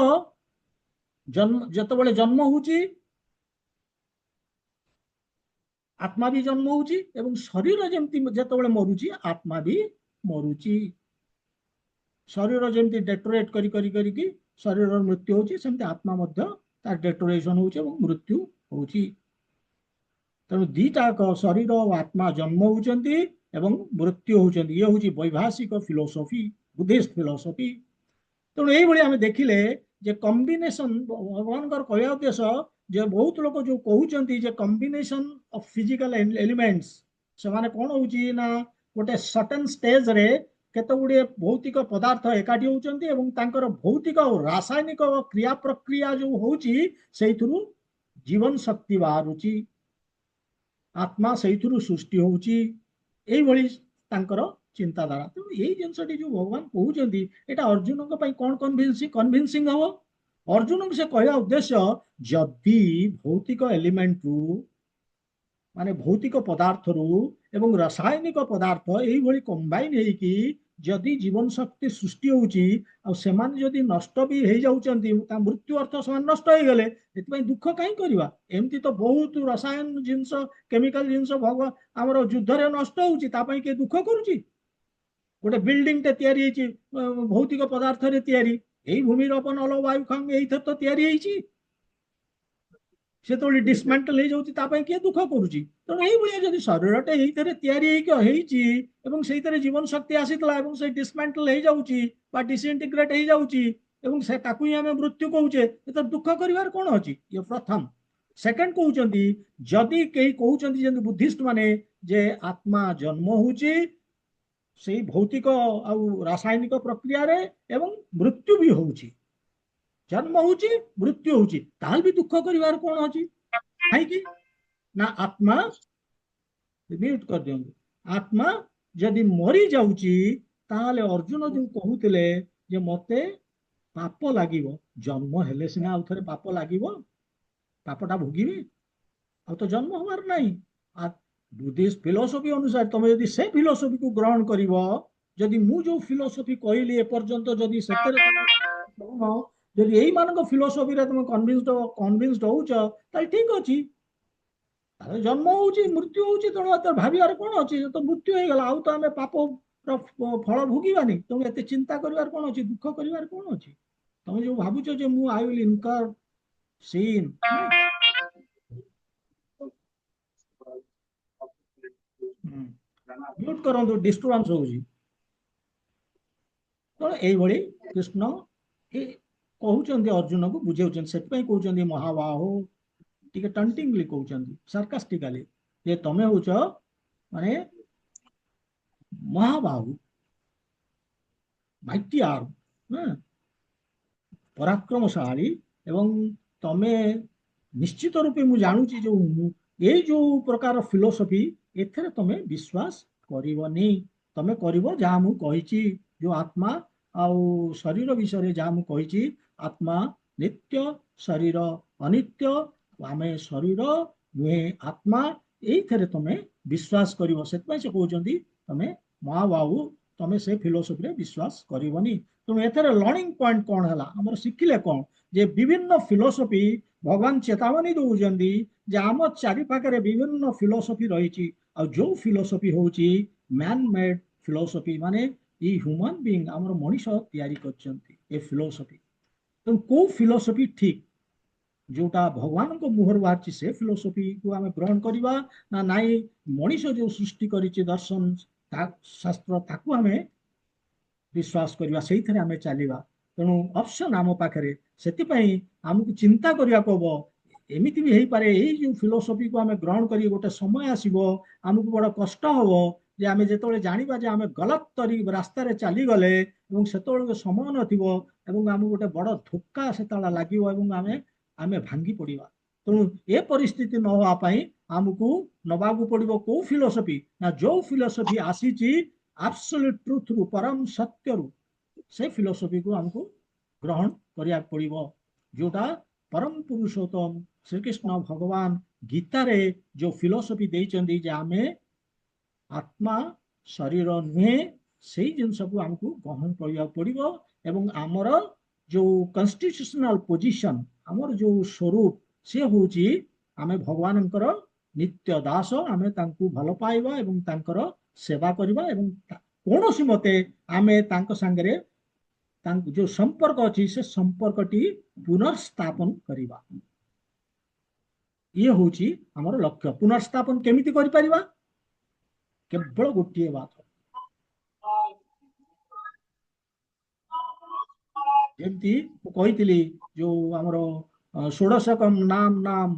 जन्म जितेबाला जन्म होची आत्मा भी जन्म होची एवं शरीर जमती जितेबाला मरुची आत्मा भी मरुची शरीर जमती डेटोरेट करी करी करी की शरीर मृत्यु होची सेमती आत्मा मध्य तार डेटोरेशन होची एवं मृत्यु होची तेणु दीटाक शरीर और आत्मा जन्म होचंती एवं मृत्यु होचंती ये हूँ वैभाषिक फिलोसफी बुद्धिस्ट फिलोसफी तेणु यही आम देखिले जे कॉम्बिनेशन भगवान कहया उद्देश्य जे बहुत लोग जो कहते जे कॉम्बिनेशन ऑफ फिजिकल एलिमेंट्स ସେମାନେ କଣ ହଉଛି ନା ଗୋଟେ ସଟନ ଷ୍ଟେଜ ରେ କେତେ ଗୁଡିଏ ଭୌତିକ ପଦାର୍ଥ ଏକାଠି ହଉଛନ୍ତି ଏବଂ ତାଙ୍କର ଭୌତିକ ଆଉ ରାସାୟନିକ କ୍ରିୟା ପ୍ରକ୍ରିୟା ଯୋଉ ହଉଛି ସେଇଥିରୁ ଜୀବନ ଶକ୍ତି ବାହାରୁଛି, ଆତ୍ମା ସେଇଥିରୁ ସୃଷ୍ଟି ହଉଛି, ଏଇଭଳି ତାଙ୍କର ଚିନ୍ତାଧାରା। ତେଣୁ ଏଇ ଜିନିଷଟି ଯୋଉ ଭଗବାନ କହୁଛନ୍ତି ଏଇଟା ଅର୍ଜୁନଙ୍କ ପାଇଁ କଣ କନଭିନ୍ସିଂ ହବ? ଅର୍ଜୁନଙ୍କୁ ସେ କହିବା ଉଦ୍ଦେଶ୍ୟ, ଯଦି ଭୌତିକ ଏଲିମେଣ୍ଟରୁ ମାନେ ଭୌତିକ ପଦାର୍ଥରୁ ଏବଂ ରାସାୟନିକ ପଦାର୍ଥ ଏଇଭଳି କମ୍ବାଇନ ହେଇକି ଯଦି ଜୀବନ ଶକ୍ତି ସୃଷ୍ଟି ହଉଛି ଆଉ ସେମାନେ ଯଦି ନଷ୍ଟ ବି ହେଇଯାଉଛନ୍ତି, ତା ମୃତ୍ୟୁ ଅର୍ଥ ସେମାନେ ନଷ୍ଟ ହେଇଗଲେ, ଏଥିପାଇଁ ଦୁଃଖ କାହିଁ କରିବା? ଏମିତି ତ ବହୁତ ରସାୟନ ଜିନିଷ, କେମିକାଲ ଜିନିଷ ଆମର ଯୁଦ୍ଧରେ ନଷ୍ଟ ହଉଛି, ତା ପାଇଁ କିଏ ଦୁଃଖ କରୁଛି? ଗୋଟେ ବିଲ୍ଡିଂଟେ ତିଆରି ହେଇଛି ଭୌତିକ ପଦାର୍ଥରେ ତିଆରି, ଏଇ ଭୂମିରପ ନଲ ବାୟୁ ଖାଙ୍ଗ ଏଇଥର ତ ତିଆରି ହେଇଛି, ସେତେବେଳେ ଡିସମାଣ୍ଟଲ ହେଇଯାଉଛି, ତା ପାଇଁ କିଏ ଦୁଃଖ କରୁଛି? ତେଣୁ ଏଇଭଳିଆ ଯଦି ଶରୀରଟେ ଏଇଥିରେ ତିଆରି ହେଇଛି ଏବଂ ସେଇଥିରେ ଜୀବନ ଶକ୍ତି ଆସିଥିଲା ଏବଂ ସେ ଡିସମାଣ୍ଟଲ ହେଇଯାଉଛି ବା ଡିସଇଣ୍ଟିଗ୍ରେଟ ହେଇଯାଉଛି ଏବଂ ସେ ତାକୁ ହିଁ ଆମେ ମୃତ୍ୟୁ କହୁଛେ, ଏତ ଦୁଃଖ କରିବାର କଣ ଅଛି? ଇଏ ପ୍ରଥମ। ସେକେଣ୍ଡ କହୁଛନ୍ତି, ଯଦି କେହି କହୁଛନ୍ତି ଯେମିତି ବୁଦ୍ଧିଷ୍ଟ ମାନେ ଯେ ଆତ୍ମା ଜନ୍ମ ହଉଛି ସେଇ ଭୌତିକ ଆଉ ରାସାୟନିକ ପ୍ରକ୍ରିୟାରେ ଏବଂ ମୃତ୍ୟୁ ବି ହଉଛି, ଜନ୍ମ ହଉଛି ମୃତ୍ୟୁ ହଉଛି, ତାହେଲେ ବି ଦୁଃଖ କରିବାର କଣ ଅଛି? କାହିଁକି ନା ଆତ୍ମା, ମ୍ୟୁଟ କରିଦିଅନ୍ତୁ, ଆତ୍ମା ଯଦି ମରି ଯାଉଛି ତାହେଲେ ଅର୍ଜୁନ ଯୋଉ କହୁଥିଲେ ଯେ ମତେ ପାପ ଲାଗିବ, ଜନ୍ମ ହେଲେ ସିନା ଆଉ ଥରେ ପାପ ଲାଗିବ, ପାପଟା ଭୋଗିବି, ଆଉ ତ ଜନ୍ମ ହବାର ନାହିଁ। ବୁଦ୍ଧିଷ୍ଟ ଫିଲୋସଫି ଅନୁସାରେ ତମେ ଯଦି ସେ ଫିଲୋସଫିକୁ ଗ୍ରହଣ କରିବ, ଯଦି ମୁଁ ଯୋଉ ଫିଲୋସଫି କହିଲି ଏପର୍ଯ୍ୟନ୍ତ ଯଦି ସେଥିରେ ଯଦି ଏଇମାନଙ୍କ ଫିଲୋସଫିରେ ତମେ କନଭିନ୍ସଡ ହଉଛ, ତାହେଲେ ଠିକ ଅଛି, ତାହେଲେ ଜନ୍ମ ହଉଛି ମୃତ୍ୟୁ ହଉଛି, ତେଣୁ ଏତେ ଭାବିବାର କଣ ଅଛି? ତ ମୃତ୍ୟୁ ହେଇଗଲା, ଆଉ ତ ଆମେ ପାପର ଫଳ ଭୋଗିବାନି, ତେଣୁ ଏତେ ଚିନ୍ତା କରିବାର କଣ ଅଛି, ଦୁଃଖ କରିବାର କଣ ଅଛି? ତମେ ଯୋଉ ଭାବୁଛ ଯେ ମୁଁ ଆଇ ୱିଲ୍ ଇନକର ସିନ୍, ମ୍ୟୁଟ କରନ୍ତୁ, ଡିଷ୍ଟର୍ବାନ୍ସ ହଉଛି। ତ ଏଇଭଳି କୃଷ୍ଣ କହୁଛନ୍ତି, ଅର୍ଜୁନକୁ ବୁଝାଉଛନ୍ତି, ସେଥିପାଇଁ କହୁଛନ୍ତି ମହାବାହୁ, ଟିକେ ଟଣ୍ଟିଂଲି କହୁଛନ୍ତି, ସାର୍କାଷ୍ଟିକାଲି, ଯେ ତମେ ହଉଛ ମାନେ ମହାବାହୁ, ମାଇଟି ଆର୍ମ, ପରାକ୍ରମଶାଳୀ, ଏବଂ ତମେ ନିଶ୍ଚିତ ରୂପେ ମୁଁ ଜାଣୁଛି ଯୋଉ ଏଇ ଯୋଉ ପ୍ରକାର ଫିଲୋସଫି, ଏଥିରେ ତମେ ବିଶ୍ୱାସ କରିବନି, ତମେ କରିବ ଯାହା ମୁଁ କହିଛି, ଯୋଉ ଆତ୍ମା ଆଉ ଶରୀର ବିଷୟରେ ଯାହା ମୁଁ କହିଛି, ଆତ୍ମା ନିତ୍ୟ, ଶରୀର ଅନିତ୍ୟ, ଆମେ ଶରୀର ନୁହେଁ ଆତ୍ମା, ଏଇଥିରେ ତମେ ବିଶ୍ୱାସ କରିବ। ସେଥିପାଇଁ ସେ କହୁଛନ୍ତି ତମେ ମହାବାହୁ, ତମେ ସେ ଫିଲୋସଫିରେ ବିଶ୍ୱାସ କରିବନି। ତେଣୁ ଏଥିରେ ଲର୍ଣ୍ଣିଂ ପଏଣ୍ଟ କଣ ହେଲା, ଆମର ଶିଖିଲେ କଣ, ଯେ ବିଭିନ୍ନ ଫିଲୋସଫି, ଭଗବାନ ଚେତାବନୀ ଦଉଛନ୍ତି ଯେ ଆମ ଚାରି ପାଖରେ ବିଭିନ୍ନ ଫିଲୋସଫି ରହିଛି, ଆଉ ଯୋଉ ଫିଲୋସଫି ହଉଛି ମ୍ୟାନ ମେଡ୍ ଫିଲୋସଫି, ମାନେ ଏଇ ହ୍ୟୁମାନ ବିଙ୍ଗ, ଆମର ମଣିଷ ତିଆରି କରିଛନ୍ତି ଏ ଫିଲୋସଫି। ତେଣୁ କୋଉ ଫିଲୋସଫି ଠିକ, ଯୋଉଟା ଭଗବାନଙ୍କ ମୁହଁରୁ ବାହାରିଛି ସେ ଫିଲୋସଫିକୁ ଆମେ ଗ୍ରହଣ କରିବା, ନା ନାଇଁ ମଣିଷ ଯୋଉ ସୃଷ୍ଟି କରିଛି ଦର୍ଶନ ଶାସ୍ତ୍ର, ତାକୁ ଆମେ ବିଶ୍ୱାସ କରିବା, ସେଇଥିରେ ଆମେ ଚାଲିବା। ତେଣୁ ଅପସନ ଆମ ପାଖରେ, ସେଥିପାଇଁ ଆମକୁ ଚିନ୍ତା କରିବାକୁ ହବ। ଏମିତି ବି ହେଇପାରେ ଏଇ ଯୋଉ ଫିଲୋସଫିକୁ ଆମେ ଗ୍ରହଣ କରି ଗୋଟେ ସମୟ ଆସିବ, ଆମକୁ ବଡ କଷ୍ଟ ହବ, ଯେ ଆମେ ଯେତେବେଳେ ଜାଣିବା ଯେ ଆମେ ଗଲତ ରାସ୍ତାରେ ଚାଲିଗଲେ ଏବଂ ସେତେବେଳେ ସମୟ ନଥିବ ଏବଂ ଆମକୁ ଗୋଟେ ବଡ ଧୋକା ସେତେବେଳେ ଲାଗିବ ଏବଂ ଆମେ ଆମେ ଭାଙ୍ଗି ପଡିବା। ତେଣୁ ଏ ପରିସ୍ଥିତି ନ ହବା ପାଇଁ ଆମକୁ ନବାକୁ ପଡିବ କୋଉ ଫିଲୋସଫି, ନା ଯୋଉ ଫିଲୋସଫି ଆସିଛି ଆବସଲ୍ୟୁଟ ଟ୍ରୁଥରୁ, ପରମ ସତ୍ୟରୁ, ସେ ଫିଲୋସଫିକୁ ଆମକୁ ଗ୍ରହଣ କରିବାକୁ ପଡିବ, ଯୋଉଟା ପରମ ପୁରୁଷୋତ୍ତମ ଶ୍ରୀକୃଷ୍ଣ ଭଗବାନ ଗୀତାରେ ଯୋଉ ଫିଲୋସଫି ଦେଇଛନ୍ତି ଯେ ଆମେ ଆତ୍ମା ଶରୀର ନୁହେଁ, ସେଇ ଜିନିଷକୁ ଆମକୁ ଗ୍ରହଣ କରିବାକୁ ପଡିବ। ଏବଂ ଆମର ଯୋଉ କନଷ୍ଟିଟ୍ୟୁସନାଲ ପୋଜିସନ, ଆମର ଯୋଉ ସ୍ୱରୂପ, ସେ ହଉଛି ଆମେ ଭଗବାନଙ୍କର ନିତ୍ୟ ଦାସ, ଆମେ ତାଙ୍କୁ ଭଲ ପାଇବା ଏବଂ ତାଙ୍କର ସେବା କରିବା ଏବଂ କୌଣସି ମତେ ଆମେ ତାଙ୍କ ସାଙ୍ଗରେ ତାଙ୍କ ଯୋଉ ସମ୍ପର୍କ ଅଛି ସେ ସମ୍ପର୍କଟି ପୁନର୍ସ୍ଥାପନ କରିବା, ଇଏ ହଉଛି ଆମର ଲକ୍ଷ୍ୟ। ପୁନର୍ସ୍ଥାପନ କେମିତି କରିପାରିବା? କେବଳ ଗୋଟିଏ ବାତ, ଯେମିତି ମୁଁ କହିଥିଲି ଯୋଉ ଆମର ଷୋଡଶକମ୍ ନାମ ନାମ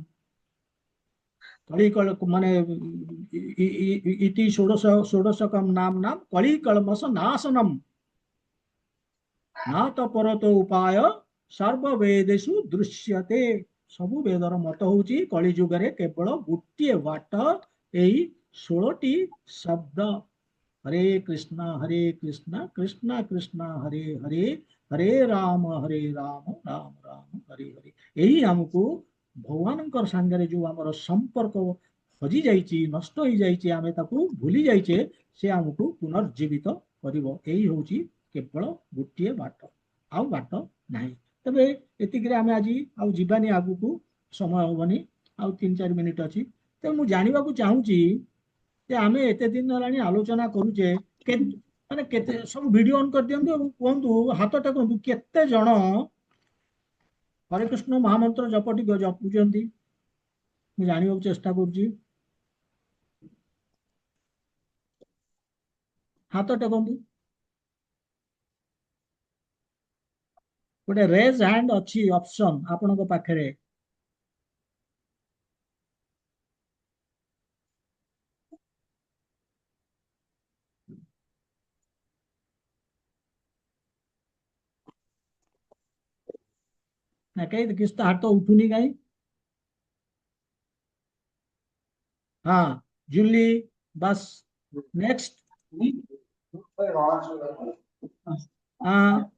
कली कल माने इति षोडश षोडशकम नाम नाम कली कलमश नाशनम ना तो परतो उपाय सर्ववेदेषु दृश्यते। सबु वेदर मत होची कली जुगरे केवल गोटे बाट एई 16टी शब्द हरे कृष्ण कृष्ण कृष्ण हरे हरे हरे राम राम राम हरे हरे। यही हमको भगवान सांगरे जो आमर संपर्क हजि जाइए नष्ट हो जाइए आमे ताकू भूली जाइए से हमको पुनर्जीवित करिवो। यही होची केवल गोटे बाट आउ बाट नाही। तबे एतिकरे आमे आजी आउ जीवानी आगु समय होबनी आउ 3-4 मिनिट अछि। तो मु जानिबा को चाहूची जे आमे एते दिन हेलानी आलोचना करूचे के माने केते सब वीडियो ऑन कर दियंतु एवं कहंतु हाथ टेकंतु केते जण हरे कृष्ण महामंत्र जपटी जपुचंती मु जानिबा चेष्टा करूची हाथ टेकंतु गोटे रेज हैंड अच्छी ऑप्शन आपनक पाखरे ना कहीं किस तो हाथ तो उठुनी कहीं। हाँ जूली बस नेक्स्ट। हाँ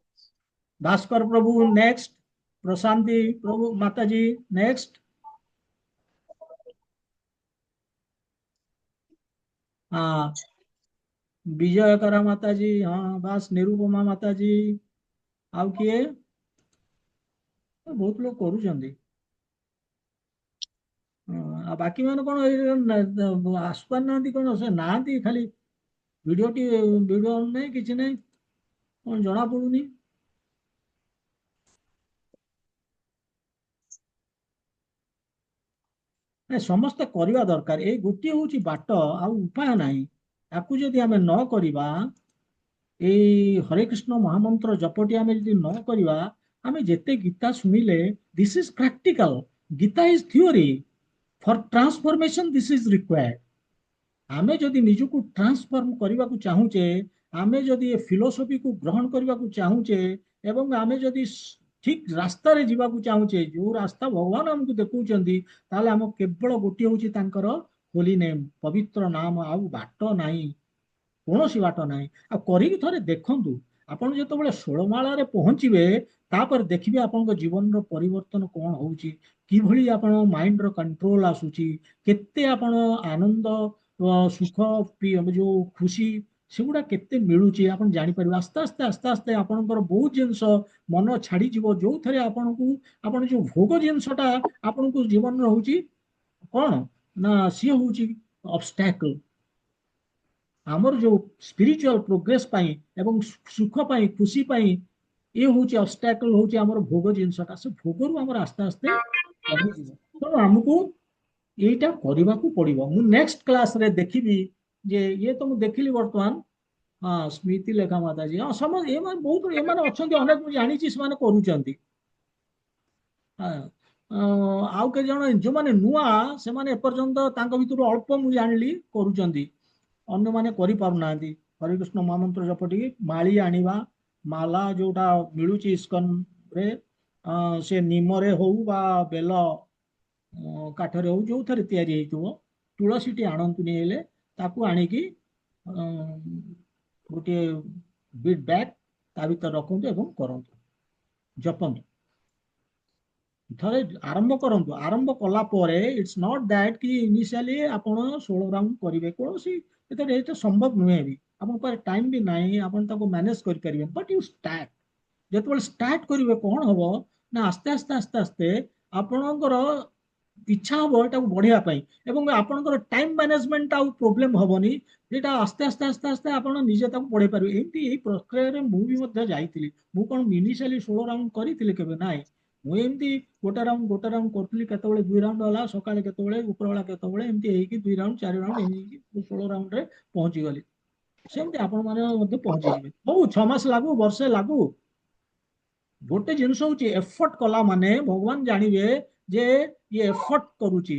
भास्कर प्रभु नेक्स्ट। प्रशांति प्रभु माता जी नेक्स्ट। हाँ विजयकरा माता जी हाँ बस निरुपमा माता जी आउ किए बहुत लोग करूଛନ୍ତି। आ बाकी मैंने कौन आसपार ना कौन से ना खाली वीडियो नहीं किसी नहीं कौन जना पड़ुनी। ସମସ୍ତେ କରିବା ଦରକାର ଏଇ ଗୋଟିଏ ହଉଛି ବାଟ ଆଉ ଉପାୟ ନାହିଁ। ତାକୁ ଯଦି ଆମେ ନ କରିବା ଏଇ ହରେ କୃଷ୍ଣ ମହାମନ୍ତ୍ର ଜପଟି ଆମେ ଯଦି ନ କରିବା ଆମେ ଯେତେ ଗୀତା ଶୁଣିଲେ this is practical Gita is theory for transformation this is required. ଆମେ ଯଦି ନିଜକୁ ଟ୍ରାନ୍ସଫର୍ମ କରିବାକୁ ଚାହୁଁଛେ ଆମେ ଯଦି ଏ ଫିଲୋସଫିକୁ ଗ୍ରହଣ କରିବାକୁ ଚାହୁଁଛେ ଏବଂ ଆମେ ଯଦି ଠିକ ରାସ୍ତାରେ ଯିବାକୁ ଚାହୁଁଛେ ଯୋଉ ରାସ୍ତା ଭଗବାନ ଆମକୁ ଦେଖଉଛନ୍ତି ତାହେଲେ ଆମ କେବଳ ଗୋଟିଏ ହଉଛି ତାଙ୍କର ହୋଲି ନେମ୍ ପବିତ୍ର ନାମ ଆଉ ବାଟ ନାହିଁ କୌଣସି ବାଟ ନାହିଁ। ଆଉ କରିକି ଥରେ ଦେଖନ୍ତୁ ଆପଣ ଯେତେବେଳେ ଷୋଳମାଳାରେ ପହଞ୍ଚିବେ ତାପରେ ଦେଖିବେ ଆପଣଙ୍କ ଜୀବନର ପରିବର୍ତ୍ତନ କଣ ହଉଛି କିଭଳି ଆପଣ ମାଇଣ୍ଡର କଣ୍ଟ୍ରୋଲ ଆସୁଛି କେତେ ଆପଣ ଆନନ୍ଦ ସୁଖ ଯୋଉ ଖୁସି ସେଗୁଡା କେତେ ମିଳୁଛି ଆପଣ ଜାଣିପାରିବେ। ଆସ୍ତେ ଆସ୍ତେ ଆସ୍ତେ ଆସ୍ତେ ଆପଣଙ୍କର ବହୁତ ଜିନିଷ ମନ ଛାଡିଯିବ ଯୋଉଥିରେ ଆପଣଙ୍କୁ ଆପଣ ଯୋଉ ଭୋଗ ଜିନିଷଟା ଆପଣଙ୍କୁ ଜୀବନରେ ହଉଛି କଣ ନା ସିଏ ହଉଛି ଅବଷ୍ଟାକଲ। ଆମର ଯୋଉ ସ୍ପିରିଚୁଆଲ ପ୍ରୋଗ୍ରେସ ପାଇଁ ଏବଂ ସୁଖ ପାଇଁ ଖୁସି ପାଇଁ ଇଏ ହଉଛି ଅବଷ୍ଟାକଲ ହଉଛି ଆମର ଭୋଗ ଜିନିଷଟା ସେ ଭୋଗରୁ ଆମର ଆସ୍ତେ ଆସ୍ତେ କମିଯିବ। ତେଣୁ ଆମକୁ ଏଇଟା କରିବାକୁ ପଡିବ। ମୁଁ ନେକ୍ସଟ କ୍ଲାସରେ ଦେଖିବି ଯେ ଇଏ ତ ମୁଁ ଦେଖିଲି ବର୍ତ୍ତମାନ ହଁ ସ୍ମୃତି ଲେଖା ମାତାଜୀ ହଁ ସମସ୍ତେ ଏମାନେ ବହୁତ ଏମାନେ ଅଛନ୍ତି ଅନେକ ମୁଁ ଜାଣିଛି ସେମାନେ କରୁଛନ୍ତି। ହଁ, ଆଉ କେତେ ଜଣ ଯୋଉମାନେ ନୂଆ ସେମାନେ ଏପର୍ଯ୍ୟନ୍ତ ତାଙ୍କ ଭିତରୁ ଅଳ୍ପ ମୁଁ ଜାଣିଲି କରୁଛନ୍ତି ଅନ୍ୟମାନେ କରିପାରୁନାହାନ୍ତି। ହରେକୃଷ୍ଣ ମହାମନ୍ତ୍ର ଜପଟିକି ମାଳି ଆଣିବା ମାଲା ଯୋଉଟା ମିଳୁଛି ଇସ୍କନରେ ସେ ନିମରେ ହଉ ବା ବେଲ କାଠରେ ହଉ ଯୋଉଥିରେ ତିଆରି ହେଇଥିବ ତୁଳସୀଟି ଆଣନ୍ତୁନି ହେଲେ ତାକୁ ଆଣିକି ଗୋଟିଏ ବିଟ୍ ବ୍ୟାଗ ତା ଭିତରେ ରଖନ୍ତୁ ଏବଂ କରନ୍ତୁ ଜପନ୍ତୁ। ଥରେ ଆରମ୍ଭ କରନ୍ତୁ ଆରମ୍ଭ କଲା ପରେ ଇଟ୍ସ ନଟ୍ ଦ୍ୟାଟ୍ କି ଇନିସିଆଲି ଆପଣ 16 ରାଉଣ୍ଡ କରିବେ କୌଣସି ଏଥିରେ ଏଇଟା ସମ୍ଭବ ନୁହେଁ ବି ଆପଣଙ୍କ ପାଖରେ ଟାଇମ ବି ନାହିଁ ଆପଣ ତାକୁ ମ୍ୟାନେଜ କରିପାରିବେ ବଟ୍ ୟୁ ଷ୍ଟାର୍ଟ। ଯେତେବେଳେ ଷ୍ଟାର୍ଟ କରିବେ କଣ ହବ ନା ଆସ୍ତେ ଆସ୍ତେ ଆସ୍ତେ ଆସ୍ତେ ଆପଣଙ୍କର ଇଚ୍ଛା ହବ ଏଟାକୁ ବଢିବା ପାଇଁ ଏବଂ ଆପଣଙ୍କର ଟାଇମ ମ୍ୟାନେଜମେଣ୍ଟ ଆଉ ପ୍ରୋବ୍ଲେମ ହବନି ଯେଟା ଆସ୍ତେ ଆସ୍ତେ ଆସ୍ତେ ଆସ୍ତେ ଆପଣ ନିଜେ ତାକୁ ବଢେଇ ପାରିବେ। ଏମିତି ଏଇ ପ୍ରକ୍ରିୟାରେ ମୁଁ ବି ମଧ୍ୟ ଯାଇଥିଲି। ମୁଁ କଣ ଇନିସିଆଲି 16 ରାଉଣ୍ଡ କରିଥିଲି କେବେ ନାହିଁ। ମୁଁ ଏମିତି ଗୋଟେ ରାଉଣ୍ଡ କରୁଥିଲି କେତେବେଳେ 2 ରାଉଣ୍ଡ ହେଲା ସକାଳେ କେତେବେଳେ ଉପରବେଳା କେତେବେଳେ ଏମିତି ହେଇକି 2 ରାଉଣ୍ଡ 4 ରାଉଣ୍ଡ ହେଇକି 16 ରାଉଣ୍ଡରେ ପହଞ୍ଚିଗଲି। ସେମିତି ଆପଣ ମାନେ ମଧ୍ୟ ପହଞ୍ଚିଯିବେ। ହଉ 6 ମାସ ଲାଗୁ ବର୍ଷେ ଲାଗୁ ଗୋଟେ ଜିନିଷ ହଉଛି ଏଫର୍ଟ କଲା ମାନେ ଭଗବାନ ଜାଣିବେ ଯେ ଇଏ ଏଫର୍ଟ କରୁଛି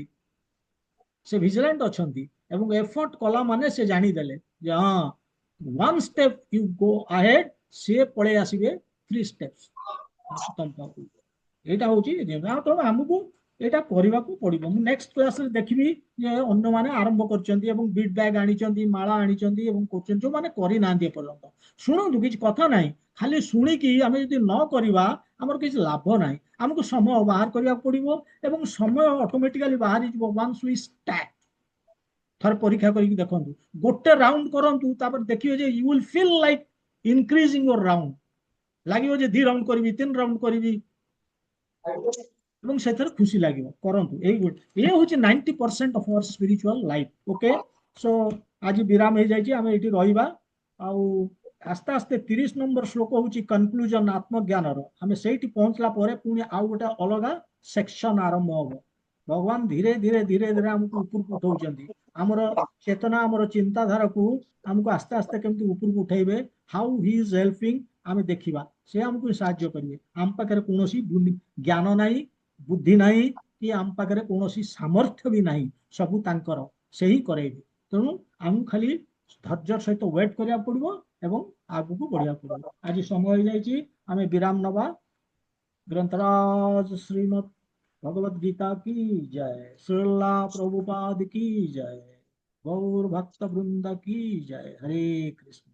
से विजिलेंट अछंती एवं एफर्ट कला माने से जानी देले जे हाँ one step you go ahead से पळे आसीबे 3 स्टेप्स तम पाखु एटा होची तो हमकु एटा କରିବାକୁ ପଡିବ। ମୁଁ ନେକ୍ସଟ କ୍ଲାସରେ ଦେଖିବି ଯେ ଅନ୍ୟମାନେ ଆରମ୍ଭ କରିଛନ୍ତି ଏବଂ ବିଟ୍ ବ୍ୟାଗ ଆଣିଛନ୍ତି, ମାଳା ଆଣିଛନ୍ତି ଏବଂ କରୁଛନ୍ତି, ଯୋଉମାନେ କରିନାହାନ୍ତି ଏପର୍ଯ୍ୟନ୍ତ। ଶୁଣନ୍ତୁ, କିଛି କଥା ନାହିଁ, ଖାଲି ଶୁଣିକି ଆମେ ଯଦି ନ କରିବା ଆମର କିଛି ଲାଭ ନାହିଁ। ଆମକୁ ସମୟ ବାହାର କରିବାକୁ ପଡିବ ଏବଂ ସମୟ ଅଟୋମେଟିକାଲି ବାହାରିଯିବ ୱାନ୍ସ वी ଷ୍ଟାର୍ଟ। ଥରେ ପରୀକ୍ଷା କରିକି ଦେଖନ୍ତୁ, ଗୋଟେ ରାଉଣ୍ଡ କରନ୍ତୁ, ତାପରେ ଦେଖିବେ ଯେ you will feel like increasing your round. ଲାଗିବ ଯେ 2 ରାଉଣ୍ଡ କରିବି, 3 ରାଉଣ୍ଡ କରିବି ଏବଂ ସେଥିରେ ଖୁସି ଲାଗିବ। କରନ୍ତୁ, ଏ ହଉଛି 90% of our spiritual life. Okay, so ଆଜି ବିରାମ ହେଇଯାଇଛି, ଆମେ ଏଇଠି ରହିବା। ଆଉ ଆସ୍ତେ ଆସ୍ତେ 30 ନମ୍ବର ଶ୍ଲୋକ ହଉଛି କନକ୍ଲୁଜନ ଆତ୍ମଜ୍ଞାନର। ଆମେ ସେଇଠି ପହଞ୍ଚିଲା ପରେ ପୁଣି ଆଉ ଗୋଟେ ଅଲଗା ସେକ୍ସନ ଆରମ୍ଭ ହବ। ଭଗବାନ ଧୀରେ ଧୀରେ ଧୀରେ ଧୀରେ ଆମକୁ ଉପରକୁ ଉଠଉଛନ୍ତି। ଆମର ଚେତନା, ଆମର ଚିନ୍ତାଧାରାକୁ ଆମକୁ ଆସ୍ତେ ଆସ୍ତେ କେମିତି ଉପରକୁ ଉଠେଇବେ, ହାଉ ହି ଇଜ ହେଲ୍ପିଂ ଆମେ ଦେଖିବା। ସେ ଆମକୁ ସାହାଯ୍ୟ କରିବେ। ଆମ ପାଖରେ କୌଣସି ଜ୍ଞାନ ନାହିଁ, ବୁଦ୍ଧି ନାହିଁ, କି ଆମ ପାଖରେ କୌଣସି ସାମର୍ଥ୍ୟ ବି ନାହିଁ, ସବୁ ତାଙ୍କର, ସେ ହିଁ କରେଇବେ। ତେଣୁ ଆମକୁ ଖାଲି ଧୈର୍ଯ୍ୟ ସହିତ ୱେଟ୍ କରିବାକୁ ପଡିବ ଏବଂ ଆଗକୁ ବଢିବାକୁ ପଡିବ। ଆଜି ସମୟ ହେଇଯାଇଛି, ଆମେ ବିରାମ ନବା। ग्रंथराज श्रीमद् भगवद गीता की जय, श्रीला प्रभुपाद की जय, गौर भक्त वृंद की जय। हरे कृष्ण।